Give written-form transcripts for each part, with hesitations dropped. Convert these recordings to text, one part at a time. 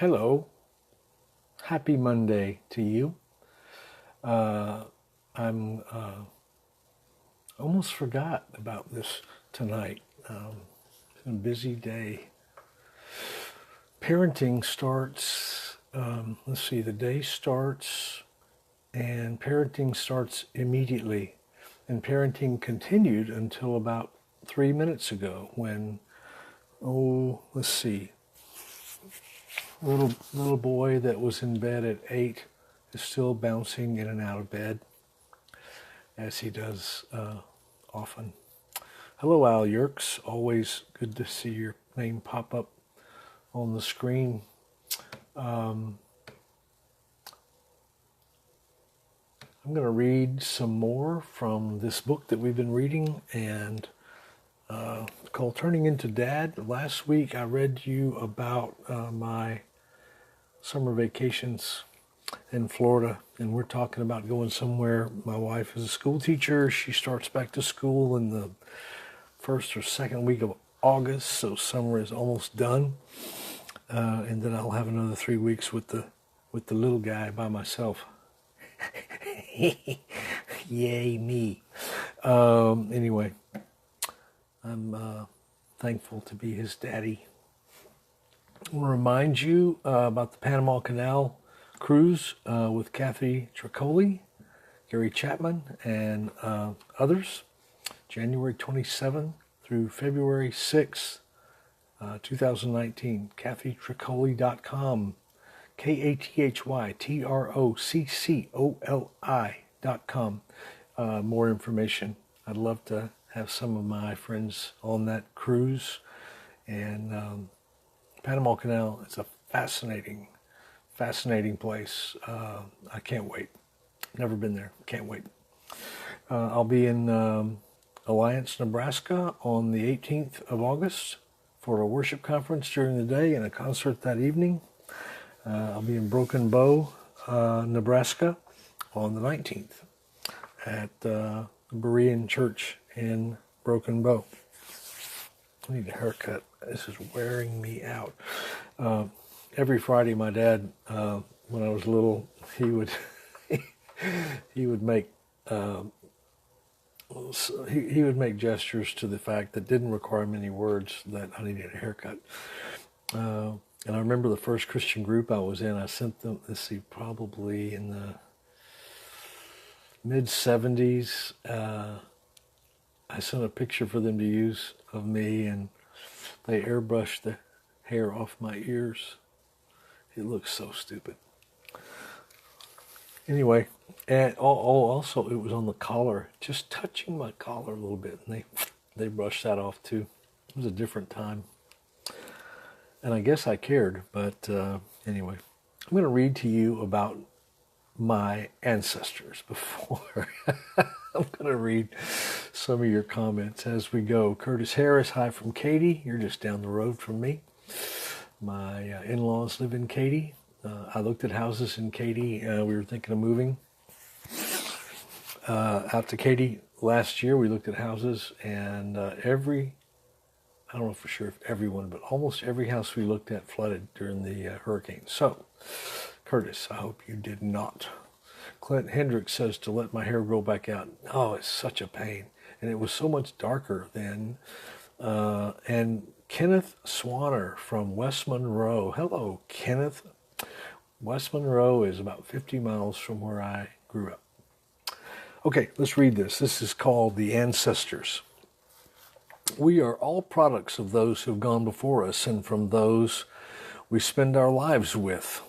Hello, happy Monday to you. I'm almost forgot about this tonight. It's been a busy day. Parenting starts, the day starts, and parenting starts immediately. And parenting continued until about 3 minutes ago when, little boy that was in bed at 8 is still bouncing in and out of bed, as he does often. Hello, Al Yerks. Always good to see your name pop up on the screen. I'm going to read some more from this book that we've been reading, and called Turning into Dad. Last week I read you about my summer vacations in Florida, and we're talking about going somewhere. My wife is a school teacher. She starts back to school in the first or second week of August, so summer is almost done, and then I'll have another 3 weeks with the little guy by myself. Yay me. Anyway, I'm thankful to be his daddy. I want to remind you about the Panama Canal cruise with Kathy Tricoli, Gary Chapman, and others, January 27th through February 6th, 2019. KathyTricoli.com, KathyTrocoli.com. More information. I'd love to have some of my friends on that cruise, and Panama Canal is a fascinating place. I can't wait. Never been there. Can't wait. I'll be in Alliance, Nebraska on the 18th of August for a worship conference during the day and a concert that evening. I'll be in Broken Bow, Nebraska on the 19th at the Berean Church in Broken Bow. I need a haircut. This is wearing me out. Every Friday, my dad, when I was little, he would he would make he would make gestures to the fact that didn't require many words that I needed a haircut. And I remember the first Christian group I was in. I sent them, probably in the mid 70s. I sent a picture for them to use of me, and they airbrushed the hair off my ears. It looks so stupid. Anyway, and also it was on the collar, just touching my collar a little bit, and they brushed that off too. It was a different time, and I guess I cared. But anyway, I'm going to read to you about my ancestors before I'm going to read some of your comments as we go. Curtis Harris, hi from Katy. You're just down the road from me. My in-laws live in Katy. I looked at houses in Katy. We were thinking of moving out to Katy last year. We looked at houses, and I don't know for sure if everyone, but almost every house we looked at flooded during the hurricane. So, Curtis, I hope you did not. Clint Hendricks says to let my hair grow back out. Oh, it's such a pain. And it was so much darker then. And Kenneth Swanner from West Monroe. Hello, Kenneth. West Monroe is about 50 miles from where I grew up. Okay, let's read this. This is called The Ancestors. We are all products of those who have gone before us and from those we spend our lives with.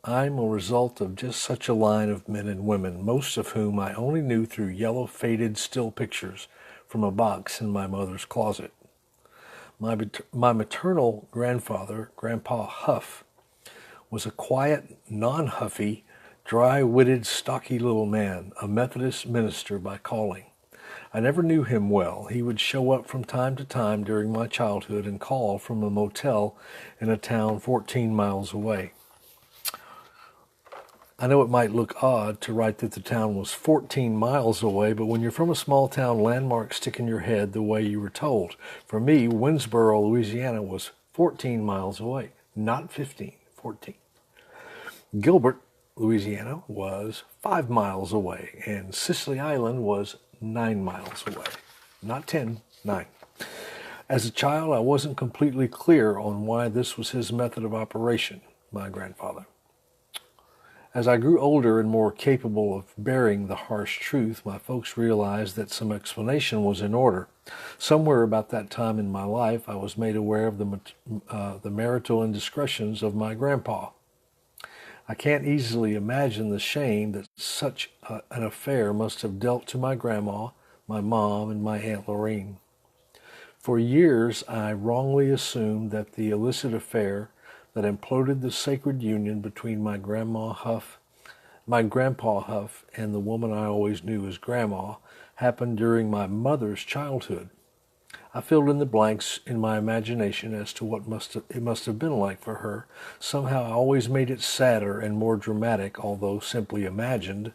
I'm a result of just such a line of men and women, most of whom I only knew through yellow faded still pictures from a box in my mother's closet. My maternal grandfather, Grandpa Huff, was a quiet, non-huffy, dry-witted, stocky little man, a Methodist minister by calling. I never knew him well. He would show up from time to time during my childhood and call from a motel in a town 14 miles away. I know it might look odd to write that the town was 14 miles away, but when you're from a small town, landmarks stick in your head the way you were told. For me, Winsboro, Louisiana was 14 miles away, not 15, 14. Gilbert, Louisiana was 5 miles away, and Sicily Island was 9 miles away. Not 10, 9. As a child, I wasn't completely clear on why this was his method of operation, my grandfather. As I grew older and more capable of bearing the harsh truth, my folks realized that some explanation was in order. Somewhere about that time in my life, I was made aware of the marital indiscretions of my grandpa. I can't easily imagine the shame that such an affair must have dealt to my grandma, my mom, and my Aunt Lorraine. For years, I wrongly assumed that the illicit affair that imploded the sacred union between my grandpa Huff, and the woman I always knew as Grandma happened during my mother's childhood. I filled in the blanks in my imagination as to what it must have been like for her. Somehow I always made it sadder and more dramatic, although simply imagined.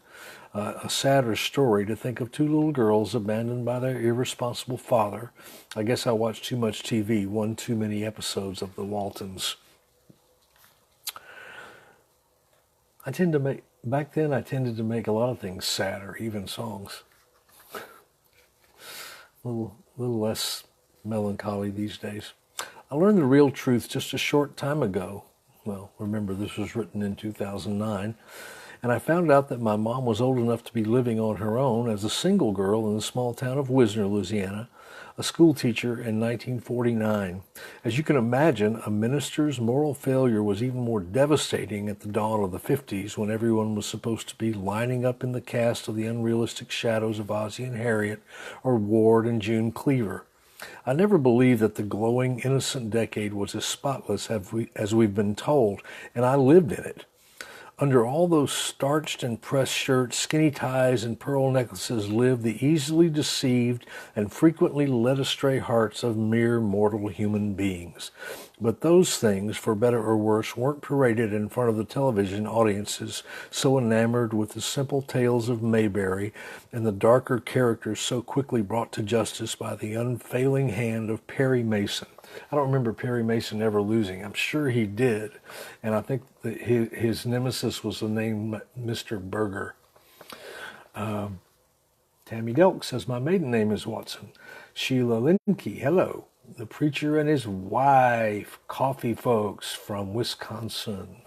A sadder story to think of 2 little girls abandoned by their irresponsible father. I guess I watched too much TV, one too many episodes of The Waltons. Back then I tended to make a lot of things sadder, even songs. A little less melancholy these days. I learned the real truth just a short time ago. Well, remember, this was written in 2009. And I found out that my mom was old enough to be living on her own as a single girl in the small town of Wisner, Louisiana, a school teacher in 1949. As you can imagine, a minister's moral failure was even more devastating at the dawn of the 50s, when everyone was supposed to be lining up in the cast of the unrealistic shadows of Ozzie and Harriet or Ward and June Cleaver. I never believed that the glowing, innocent decade was as spotless as we've been told, and I lived in it. Under all those starched and pressed shirts, skinny ties, and pearl necklaces lived the easily deceived and frequently led astray hearts of mere mortal human beings. But those things, for better or worse, weren't paraded in front of the television audiences so enamored with the simple tales of Mayberry and the darker characters so quickly brought to justice by the unfailing hand of Perry Mason. I don't remember Perry Mason ever losing. I'm sure he did. And I think that his nemesis was the name Mr. Berger. Tammy Delk says, my maiden name is Watson. Sheila Linke, hello. The preacher and his wife, coffee folks from Wisconsin.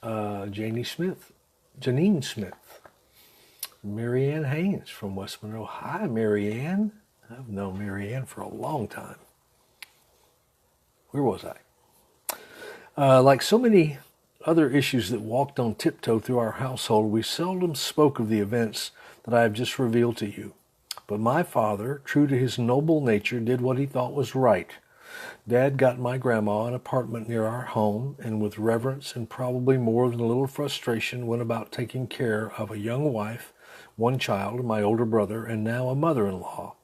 Janine Smith. Marianne Haynes from West Monroe. Hi, Marianne. I've known Marianne for a long time. Where was I? Like so many other issues that walked on tiptoe through our household, we seldom spoke of the events that I have just revealed to you. But my father, true to his noble nature, did what he thought was right. Dad got my grandma an apartment near our home, and with reverence and probably more than a little frustration went about taking care of a young wife, 1 child, my older brother, and now a mother-in-law.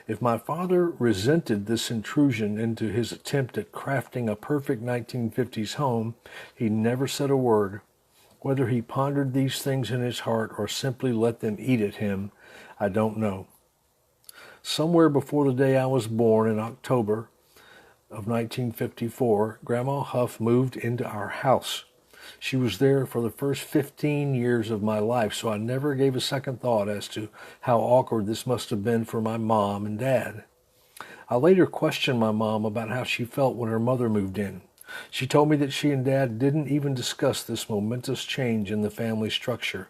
If my father resented this intrusion into his attempt at crafting a perfect 1950s home, he never said a word. Whether he pondered these things in his heart or simply let them eat at him, I don't know. Somewhere before the day I was born in October of 1954, Grandma Huff moved into our house. She was there for the first 15 years of my life, so I never gave a second thought as to how awkward this must have been for my mom and dad. I later questioned my mom about how she felt when her mother moved in. She told me that she and Dad didn't even discuss this momentous change in the family structure.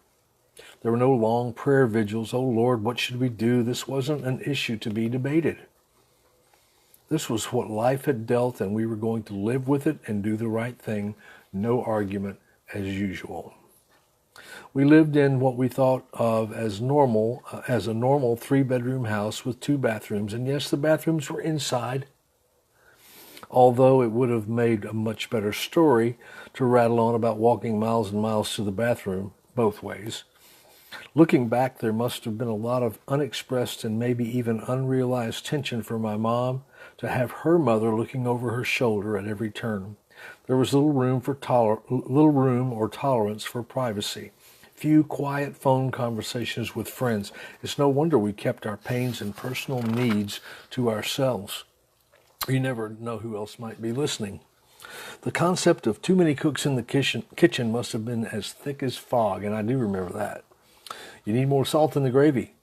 There were no long prayer vigils. Oh Lord, what should we do? This wasn't an issue to be debated. This was what life had dealt, and we were going to live with it and do the right thing. No argument, as usual. We lived in what we thought of as a normal 3-bedroom house with 2 bathrooms. And yes, the bathrooms were inside, although it would have made a much better story to rattle on about walking miles and miles to the bathroom both ways. Looking back, there must have been a lot of unexpressed and maybe even unrealized tension for my mom to have her mother looking over her shoulder at every turn. There was little room or tolerance for privacy. Few quiet phone conversations with friends. It's no wonder we kept our pains and personal needs to ourselves. You never know who else might be listening. The concept of too many cooks in the kitchen must have been as thick as fog, and I do remember that. You need more salt in the gravy.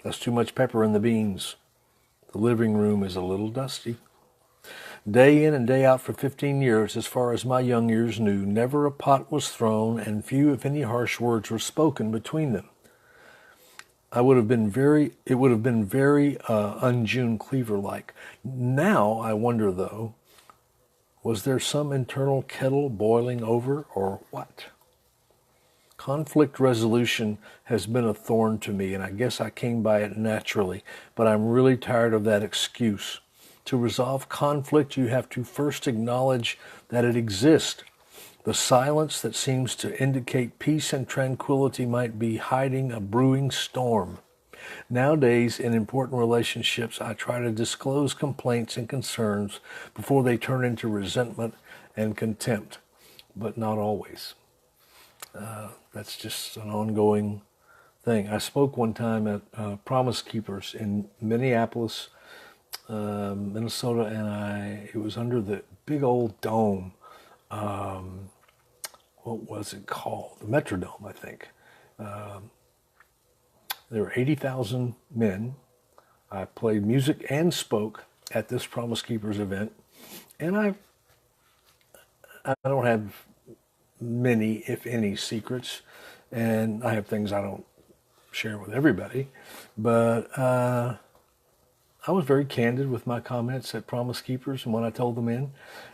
That's too much pepper in the beans. The living room is a little dusty. Day in and day out for 15 years, as far as my young ears knew, never a pot was thrown and few, if any, harsh words were spoken between them. It would have been very un-June Cleaver-like. Now, I wonder, though, was there some internal kettle boiling over or what? Conflict resolution has been a thorn to me, and I guess I came by it naturally, but I'm really tired of that excuse. To resolve conflict, you have to first acknowledge that it exists. The silence that seems to indicate peace and tranquility might be hiding a brewing storm. Nowadays, in important relationships, I try to disclose complaints and concerns before they turn into resentment and contempt, but not always. That's just an ongoing thing. I spoke one time at Promise Keepers in Minneapolis, Minnesota, and it was under the big old dome. What was it called? The Metrodome, I think. There were 80,000 men. I played music and spoke at this Promise Keepers event, and I don't have many, if any, secrets, and I have things I don't share with everybody, but I was very candid with my comments at Promise Keepers and when I told them in,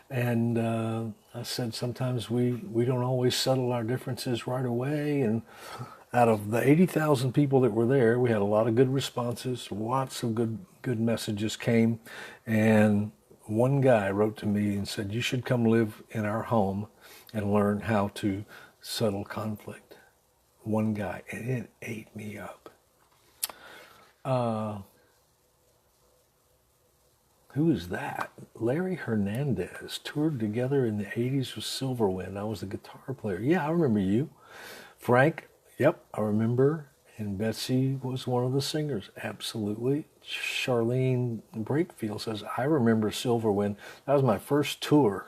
and I said sometimes we don't always settle our differences right away, and out of the 80,000 people that were there, we had a lot of good responses, lots of good messages came, and one guy wrote to me and said, "You should come live in our home and learn how to settle conflict." One guy, and it ate me up. Who is that? Larry Hernandez toured together in the 80s with Silverwind. I was the guitar player. Yeah, I remember you. Frank, yep, I remember. And Betsy was one of the singers. Absolutely. Charlene Brakefield says, I remember Silverwind. That was my first tour.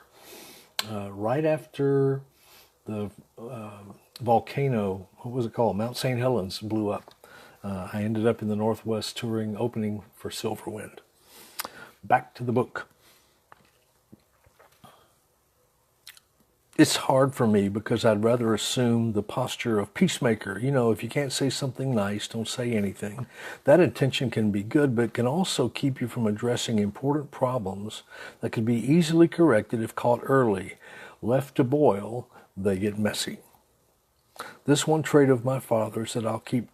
Right after the volcano, what was it called? Mount St. Helens blew up. I ended up in the Northwest touring, opening for Silverwind. Back to the book. It's hard for me because I'd rather assume the posture of peacemaker. You know, if you can't say something nice, don't say anything. That intention can be good, but it can also keep you from addressing important problems that could be easily corrected if caught early. Left to boil, they get messy. This is one trait of my father's I'll keep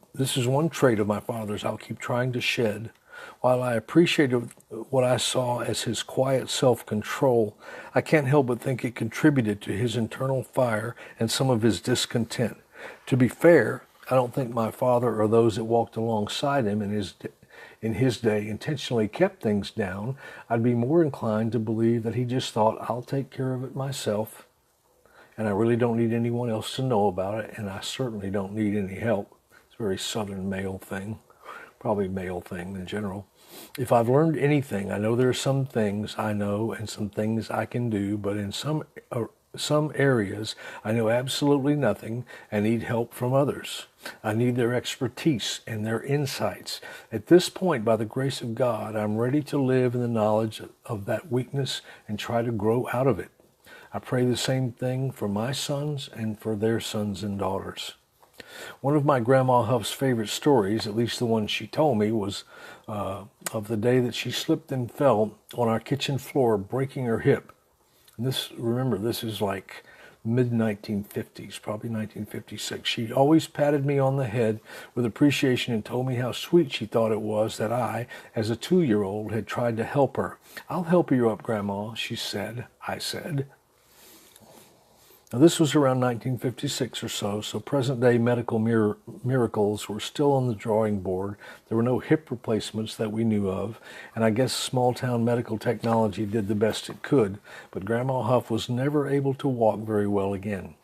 trying to shed. While I appreciated what I saw as his quiet self-control, I can't help but think it contributed to his internal fire and some of his discontent. To be fair, I don't think my father or those that walked alongside him in his day intentionally kept things down. I'd be more inclined to believe that he just thought, I'll take care of it myself, and I really don't need anyone else to know about it, and I certainly don't need any help. It's a very Southern male thing. Probably male thing in general. If I've learned anything, I know there are some things I know and some things I can do, but in some areas I know absolutely nothing and need help from others. I need their expertise and their insights. At this point, by the grace of God, I'm ready to live in the knowledge of that weakness and try to grow out of it. I pray the same thing for my sons and for their sons and daughters. One of my Grandma Huff's favorite stories, at least the one she told me, was of the day that she slipped and fell on our kitchen floor, breaking her hip. And this is like mid-1950s, probably 1956. She always patted me on the head with appreciation and told me how sweet she thought it was that I, as a 2-year-old, had tried to help her. "I'll help you up, Grandma," she said. I said. Now, this was around 1956 or so present-day medical miracles were still on the drawing board. There were no hip replacements that we knew of, and I guess small-town medical technology did the best it could, but Grandma Huff was never able to walk very well again.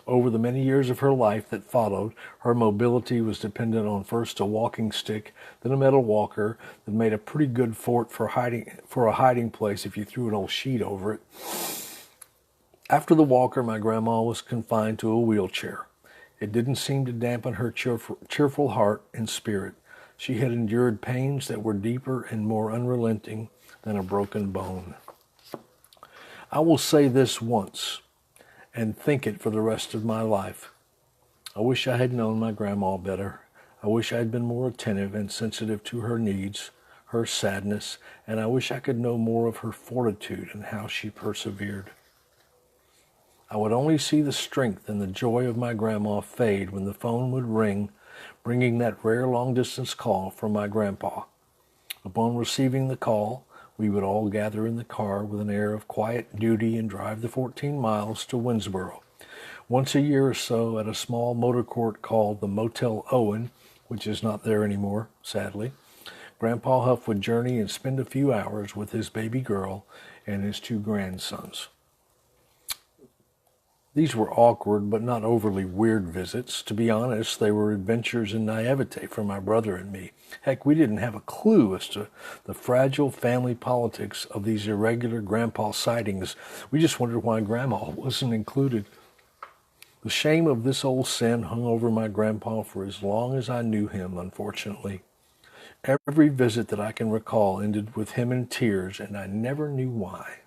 Over the many years of her life that followed, her mobility was dependent on first a walking stick, then a metal walker that made a pretty good fort for a hiding place if you threw an old sheet over it. After the walker, my grandma was confined to a wheelchair. It didn't seem to dampen her cheerful heart and spirit. She had endured pains that were deeper and more unrelenting than a broken bone. I will say this once and think it for the rest of my life. I wish I had known my grandma better. I wish I had been more attentive and sensitive to her needs, her sadness, and I wish I could know more of her fortitude and how she persevered. I would only see the strength and the joy of my grandma fade when the phone would ring, bringing that rare long-distance call from my grandpa. Upon receiving the call, we would all gather in the car with an air of quiet duty and drive the 14 miles to Winnsboro. Once a year or so, at a small motor court called the Motel Owen, which is not there anymore, sadly, Grandpa Huff would journey and spend a few hours with his baby girl and his 2 grandsons. These were awkward but not overly weird visits. To be honest, they were adventures in naivete for my brother and me. Heck, we didn't have a clue as to the fragile family politics of these irregular grandpa sightings. We just wondered why Grandma wasn't included. The shame of this old sin hung over my grandpa for as long as I knew him, unfortunately. Every visit that I can recall ended with him in tears, and I never knew why.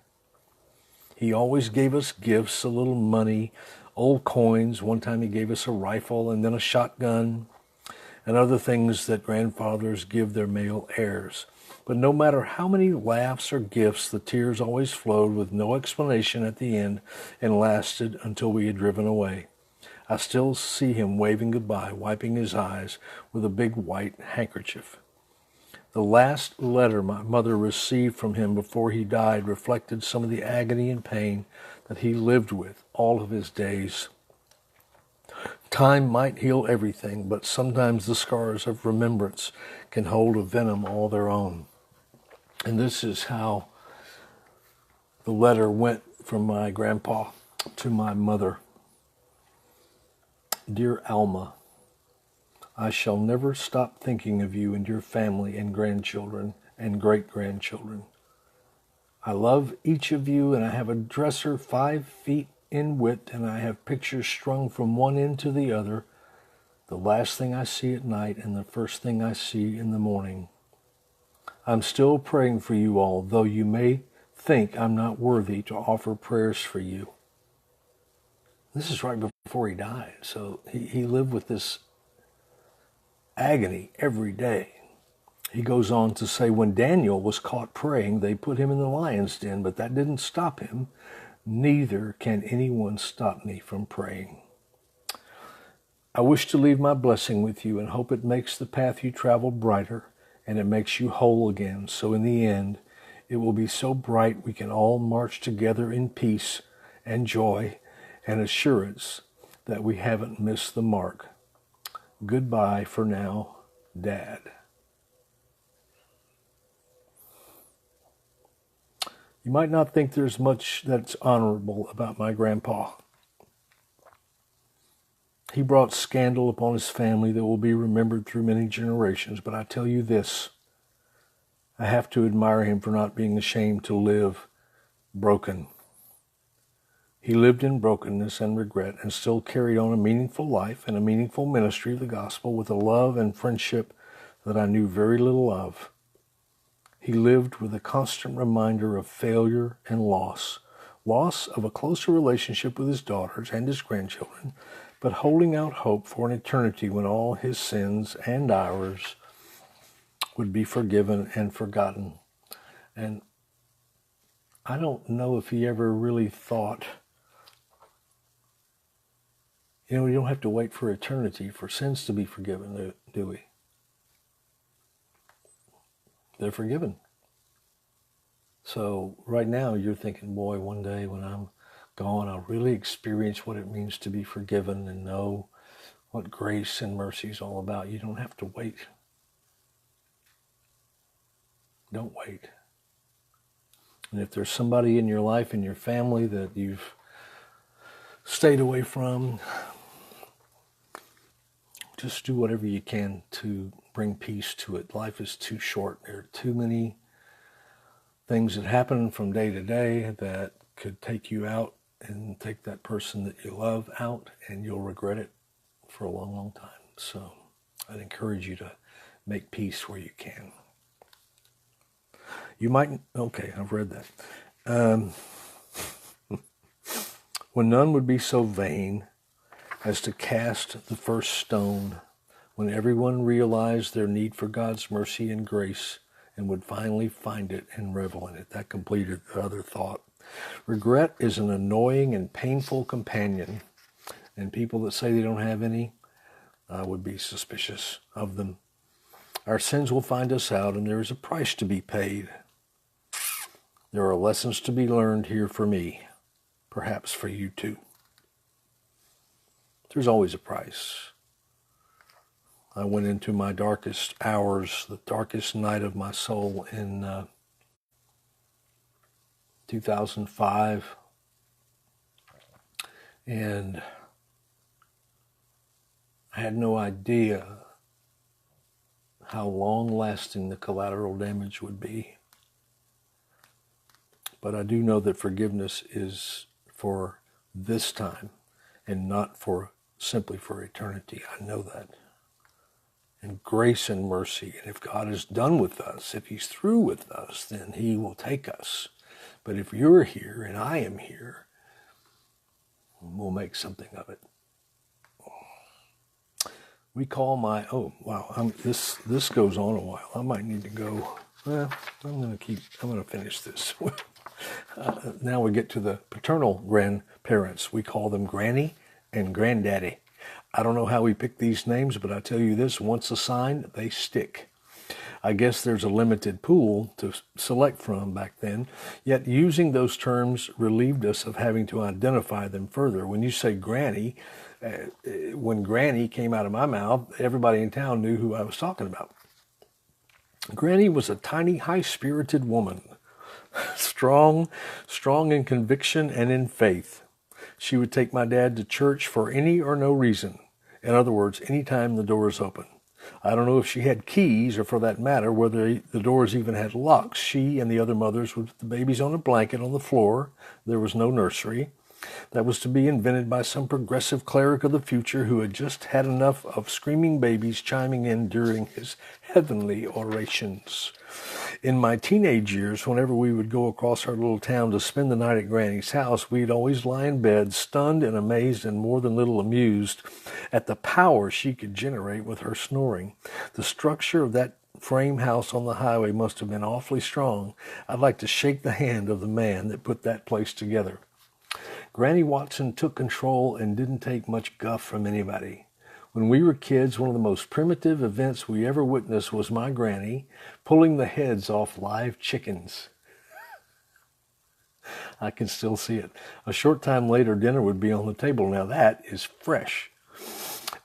He always gave us gifts, a little money, old coins. One time he gave us a rifle and then a shotgun and other things that grandfathers give their male heirs. But no matter how many laughs or gifts, the tears always flowed with no explanation at the end and lasted until we had driven away. I still see him waving goodbye, wiping his eyes with a big white handkerchief. The last letter my mother received from him before he died reflected some of the agony and pain that he lived with all of his days. Time might heal everything, but sometimes the scars of remembrance can hold a venom all their own. And this is how the letter went from my grandpa to my mother. Dear Alma, I shall never stop thinking of you and your family and grandchildren and great-grandchildren. I love each of you, and I have a dresser 5 feet in width, and I have pictures strung from one end to the other, the last thing I see at night and the first thing I see in the morning. I'm still praying for you all, though you may think I'm not worthy to offer prayers for you. This is right before he died, so he lived with this agony every day. He goes on to say, when Daniel was caught praying, they put him in the lion's den, but that didn't stop him. Neither can anyone stop me from praying. I wish to leave my blessing with you and hope it makes the path you travel brighter and it makes you whole again. So in the end, it will be so bright we can all march together in peace and joy and assurance that we haven't missed the mark. Goodbye for now, Dad. You might not think there's much that's honorable about my grandpa. He brought scandal upon his family that will be remembered through many generations, but I tell you this, I have to admire him for not being ashamed to live broken. He lived in brokenness and regret and still carried on a meaningful life and a meaningful ministry of the gospel with a love and friendship that I knew very little of. He lived with a constant reminder of failure and loss of a closer relationship with his daughters and his grandchildren, but holding out hope for an eternity when all his sins and ours would be forgiven and forgotten. And I don't know if he ever really thought, we don't have to wait for eternity for sins to be forgiven, do we? They're forgiven. So right now you're thinking, boy, one day when I'm gone, I'll really experience what it means to be forgiven and know what grace and mercy is all about. You don't have to wait. Don't wait. And if there's somebody in your life, in your family that you've stayed away from, just do whatever you can to bring peace to it. Life is too short. There are too many things that happen from day to day that could take you out and take that person that you love out, and you'll regret it for a long, long time. So I'd encourage you to make peace where you can. You might, okay, I've read that. When none would be so vain as to cast the first stone, when everyone realized their need for God's mercy and grace and would finally find it and revel in it. That completed the other thought. Regret is an annoying and painful companion, and people that say they don't have any, I would be suspicious of them. Our sins will find us out, and there is a price to be paid. There are lessons to be learned here for me, perhaps for you too. There's always a price. I went into my darkest hours, the darkest night of my soul in 2005, and I had no idea how long-lasting the collateral damage would be. But I do know that forgiveness is for this time and not for simply for eternity. I know that. And grace and mercy. And if God is done with us, if he's through with us, then he will take us. But if you're here and I am here, we'll make something of it. We call my, oh, wow, this goes on a while. I might need to go. Well, I'm going to finish this. Now we get to the paternal grandparents. We call them Granny and Granddaddy. I don't know how we pick these names, but I tell you this, once assigned, they stick. I guess there's a limited pool to select from back then, yet using those terms relieved us of having to identify them further. When you say Granny, when Granny came out of my mouth, everybody in town knew who I was talking about. Granny was a tiny, high-spirited woman, strong in conviction and in faith. She would take my dad to church for any or no reason. In other words, anytime the door is open. I don't know if she had keys or, for that matter, whether the doors even had locks. She and the other mothers would put the babies on a blanket on the floor. There was no nursery. That was to be invented by some progressive cleric of the future who had just had enough of screaming babies chiming in during his heavenly orations. In my teenage years, whenever we would go across our little town to spend the night at Granny's house, we'd always lie in bed, stunned and amazed and more than little amused at the power she could generate with her snoring. The structure of that frame house on the highway must have been awfully strong. I'd like to shake the hand of the man that put that place together. Granny Watson took control and didn't take much guff from anybody. When we were kids, one of the most primitive events we ever witnessed was my granny pulling the heads off live chickens. I can still see it. A short time later, dinner would be on the table. Now that is fresh.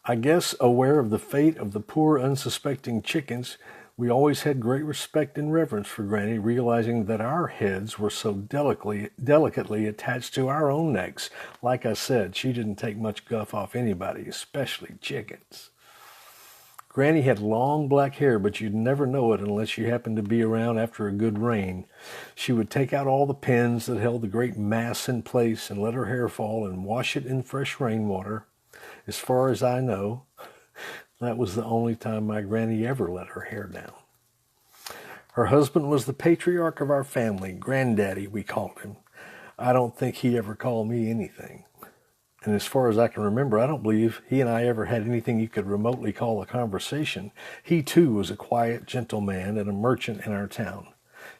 I guess aware of the fate of the poor, unsuspecting chickens, we always had great respect and reverence for Granny, realizing that our heads were so delicately attached to our own necks. Like I said, she didn't take much guff off anybody, especially chickens. Granny had long black hair, but you'd never know it unless you happened to be around after a good rain. She would take out all the pins that held the great mass in place and let her hair fall and wash it in fresh rainwater. As far as I know, that was the only time my granny ever let her hair down. Her husband was the patriarch of our family, Granddaddy, we called him. I don't think he ever called me anything. And as far as I can remember, I don't believe he and I ever had anything you could remotely call a conversation. He, too, was a quiet, gentle man and a merchant in our town.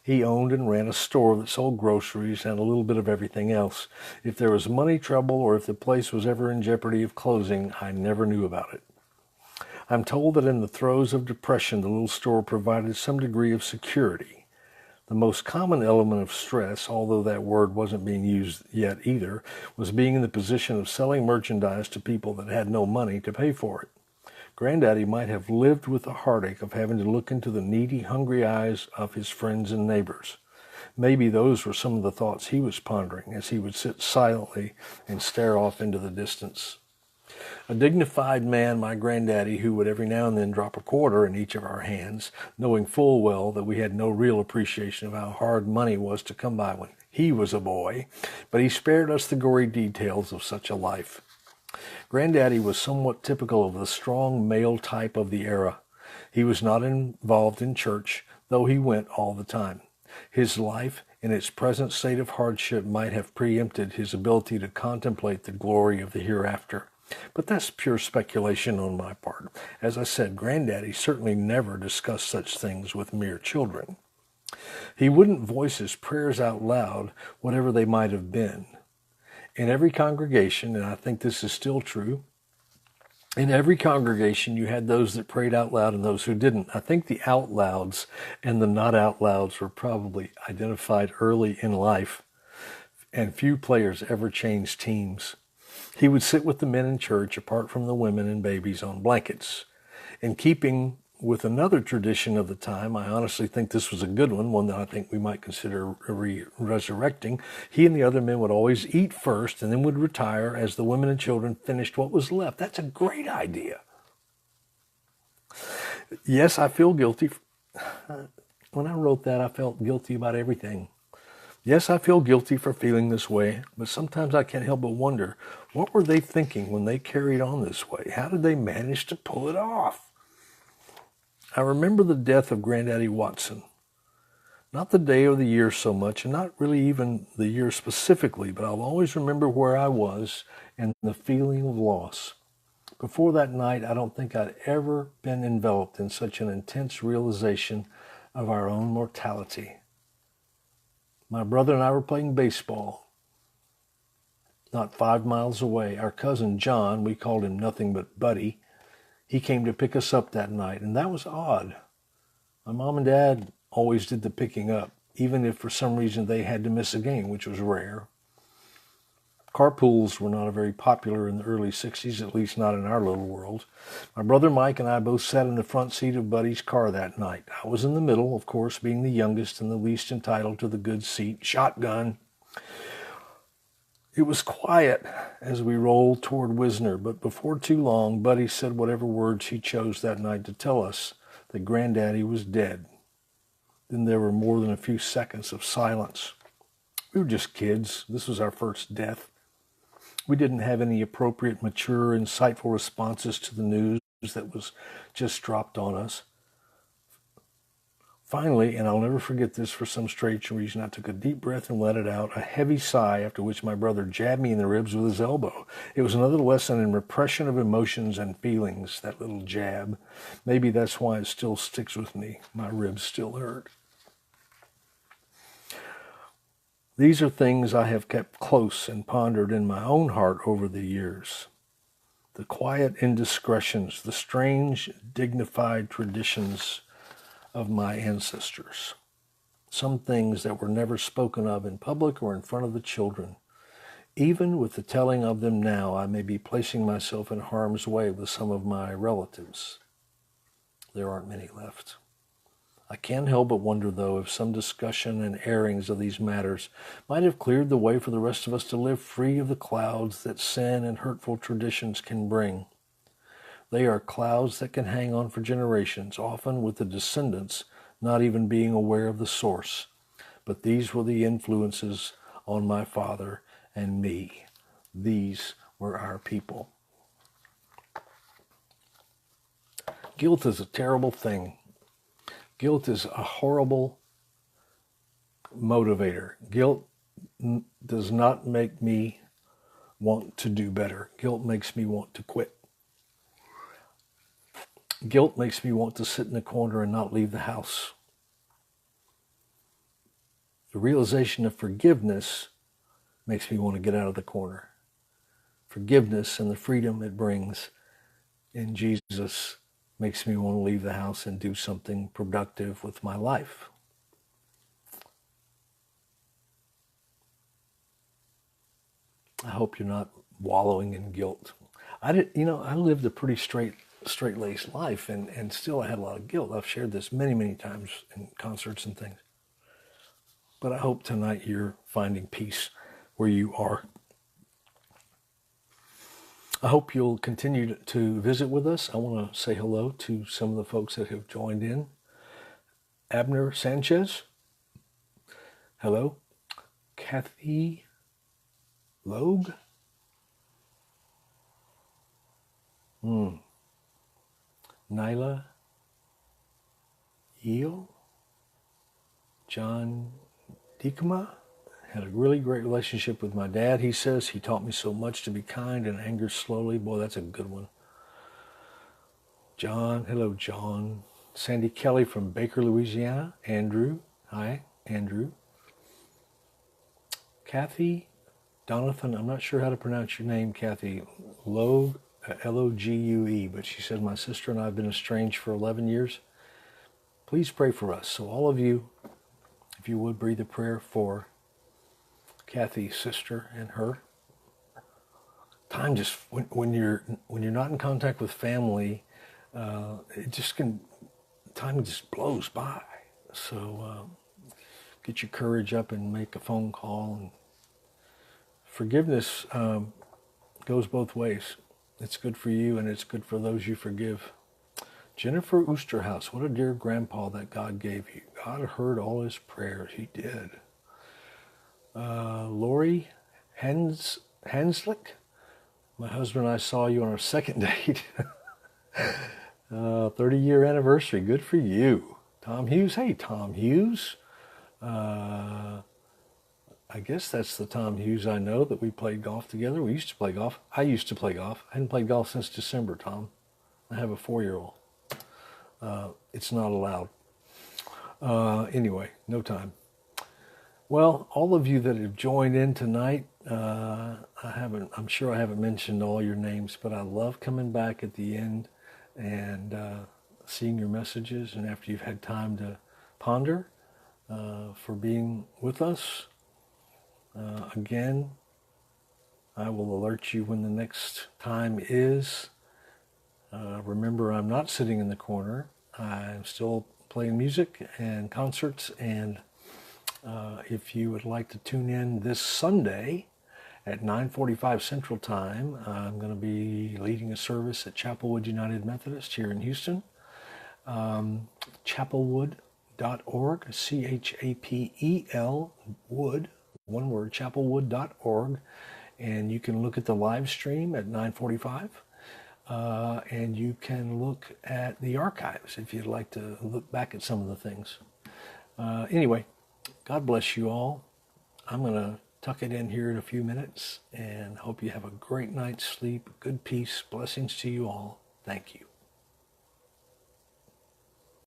He owned and ran a store that sold groceries and a little bit of everything else. If there was money trouble or if the place was ever in jeopardy of closing, I never knew about it. I'm told that in the throes of depression, the little store provided some degree of security. The most common element of stress, although that word wasn't being used yet either, was being in the position of selling merchandise to people that had no money to pay for it. Granddaddy might have lived with the heartache of having to look into the needy, hungry eyes of his friends and neighbors. Maybe those were some of the thoughts he was pondering as he would sit silently and stare off into the distance. A dignified man, my granddaddy, who would every now and then drop a quarter in each of our hands, knowing full well that we had no real appreciation of how hard money was to come by when He was a boy, but he spared us the gory details of such a life. Granddaddy was somewhat typical of the strong male type of the era. He was not involved in church, though he went all the time. His life, in its present state of hardship, might have preempted his ability to contemplate the glory of the hereafter. But that's pure speculation on my part. As I said, Granddaddy certainly never discussed such things with mere children. He wouldn't voice his prayers out loud, whatever they might have been. In every congregation, and I think this is still true, in every congregation you had those that prayed out loud and those who didn't. I think the out louds and the not out louds were probably identified early in life, and few players ever changed teams. He would sit with the men in church apart from the women and babies on blankets. In keeping with another tradition of the time, I honestly think this was a good one that I think we might consider resurrecting. He and the other men would always eat first and then would retire as the women and children finished what was left. That's a great idea. Yes, I feel guilty. When I wrote that, I felt guilty about everything. Yes, I feel guilty for feeling this way, but sometimes I can't help but wonder, what were they thinking when they carried on this way? How did they manage to pull it off? I remember the death of Granddaddy Watson. Not the day or the year so much, and not really even the year specifically, but I'll always remember where I was and the feeling of loss. Before that night, I don't think I'd ever been enveloped in such an intense realization of our own mortality. My brother and I were playing baseball not 5 miles away. Our cousin John, we called him nothing but Buddy, he came to pick us up that night, and that was odd. My mom and dad always did the picking up, even if for some reason they had to miss a game, which was rare. Carpools were not very popular in the early 60s, at least not in our little world. My brother Mike and I both sat in the front seat of Buddy's car that night. I was in the middle, of course, being the youngest and the least entitled to the good seat. Shotgun. It was quiet as we rolled toward Wisner, but before too long, Buddy said whatever words he chose that night to tell us that Granddaddy was dead. Then there were more than a few seconds of silence. We were just kids. This was our first death. We didn't have any appropriate, mature, insightful responses to the news that was just dropped on us. Finally, and I'll never forget this for some strange reason, I took a deep breath and let it out, a heavy sigh, after which my brother jabbed me in the ribs with his elbow. It was another lesson in repression of emotions and feelings, that little jab. Maybe that's why it still sticks with me. My ribs still hurt. These are things I have kept close and pondered in my own heart over the years. The quiet indiscretions, the strange, dignified traditions of my ancestors. Some things that were never spoken of in public or in front of the children. Even with the telling of them now, I may be placing myself in harm's way with some of my relatives. There aren't many left. I can't help but wonder, though, if some discussion and airings of these matters might have cleared the way for the rest of us to live free of the clouds that sin and hurtful traditions can bring. They are clouds that can hang on for generations, often with the descendants not even being aware of the source. But these were the influences on my father and me. These were our people. Guilt is a terrible thing. Guilt is a horrible motivator. Guilt does not make me want to do better. Guilt makes me want to quit. Guilt makes me want to sit in the corner and not leave the house. The realization of forgiveness makes me want to get out of the corner. Forgiveness and the freedom it brings in Jesus makes me want to leave the house and do something productive with my life. I hope you're not wallowing in guilt. I lived a pretty straight-laced life, and still I had a lot of guilt. I've shared this many, many times in concerts and things. But I hope tonight you're finding peace where you are. I hope you'll continue to visit with us. I want to say hello to some of the folks that have joined in. Abner Sanchez, hello. Kathy Logue. Nyla Yeel. John Dikma. Had a really great relationship with my dad, he says. He taught me so much to be kind and anger slowly. Boy, that's a good one. John, hello, John. Sandy Kelly from Baker, Louisiana. Andrew, hi, Andrew. Kathy Donathan, I'm not sure how to pronounce your name, Kathy. Logue, Logue, but she said, my sister and I have been estranged for 11 years. Please pray for us. So all of you, if you would, breathe a prayer for Kathy's sister and her. Time just, when you're not in contact with family, it just can, time just blows by. So get your courage up and make a phone call. And forgiveness goes both ways. It's good for you and it's good for those you forgive. Jennifer Oosterhouse, what a dear grandpa that God gave you. God heard all his prayers. He did. Lori Hanslick, my husband and I saw you on our second date. 30-year anniversary. Good for you. Tom Hughes. Hey, Tom Hughes. I guess that's the Tom Hughes I know that we played golf together. We used to play golf. I used to play golf. I hadn't played golf since December, Tom. I have a 4-year-old. It's not allowed. Anyway, no time. Well, all of you that have joined in tonight, I'm sure I haven't mentioned all your names, but I love coming back at the end and seeing your messages, and after you've had time to ponder, for being with us. Again, I will alert you when the next time is. Remember, I'm not sitting in the corner. I'm still playing music and concerts, and if you would like to tune in this Sunday at 9:45 Central Time, I'm going to be leading a service at Chapelwood United Methodist here in Houston. Chapelwood.org, Chapel Wood, one word, chapelwood.org, and you can look at the live stream at 9:45. And you can look at the archives if you'd like to look back at some of the things. Anyway, God bless you all. I'm going to tuck it in here in a few minutes and hope you have a great night's sleep, good peace, blessings to you all. Thank you.